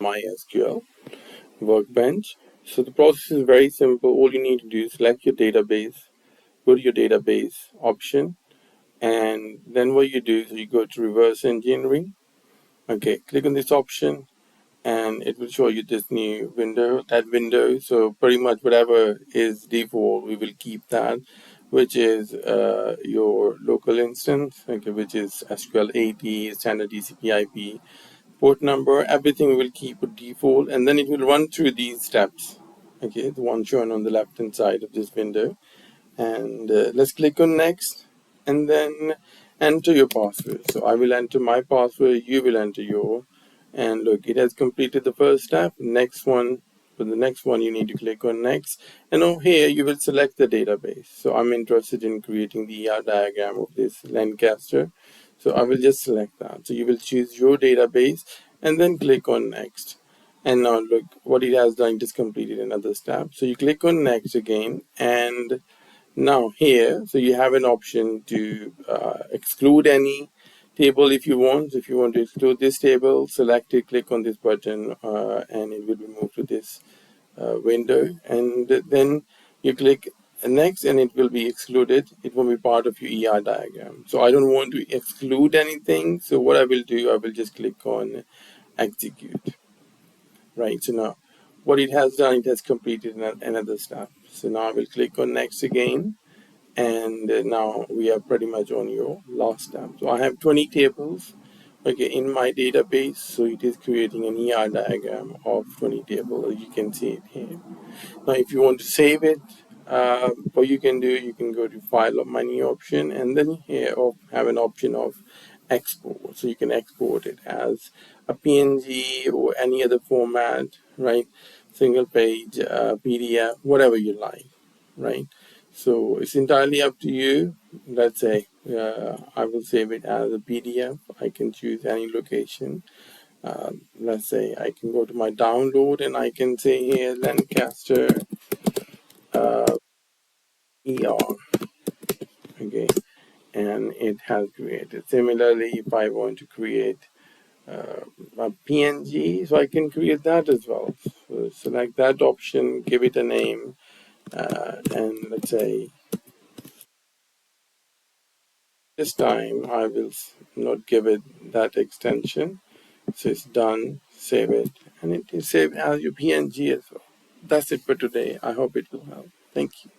mysql workbench. So the process is very simple. All you need to do is select your database, go to your database option, and then what you do is you go to reverse engineering. Okay, click on this option and it will show you this new window, so pretty much whatever is default we will keep that, which is your local instance, okay, which is SQL 80 standard TCP IP port number. Everything we will keep at default, and then it will run through these steps, okay, the one shown on the left hand side of this window. And let's click on next and then enter your password. So I will enter my password, you will enter your, and look, it has completed the first step. Next one, for the next one you need to click on next, and over here you will select the database. So I'm interested in creating the ER diagram of this Lancaster, so I will just select that. So you will choose your database and then click on next. And now look what it has done, it has completed another step. So you click on next again, and now here, so you have an option to exclude any table if you want. So if you want to exclude this table, select it, click on this button, and it will be moved to this window. And then you click next and it will be excluded. It will be part of your ER diagram. So I don't want to exclude anything. So what I will do, I will just click on execute. Right, so now what it has done, it has completed another step. So now I will click on next again, and now we are pretty much on your last step. So I have 20 tables, okay, in my database. So it is creating an ER diagram of 20 tables, as you can see it here. Now if you want to save it, what you can do, you can go to file or menu option, and then here have an option of export. So you can export it as a PNG or any other format, right? Single page, PDF, whatever you like, right? So it's entirely up to you. Let's say I will save it as a PDF. I can choose any location. Let's say I can go to my download and I can say here Lancaster ER, okay, and it has created. Similarly, if I want to create a PNG, so I can create that as well. So select that option, give it a name, and let's say this time I will not give it that extension. So it's done, save it, and it is saved as your PNG as well. That's it for today. I hope it will help. Thank you.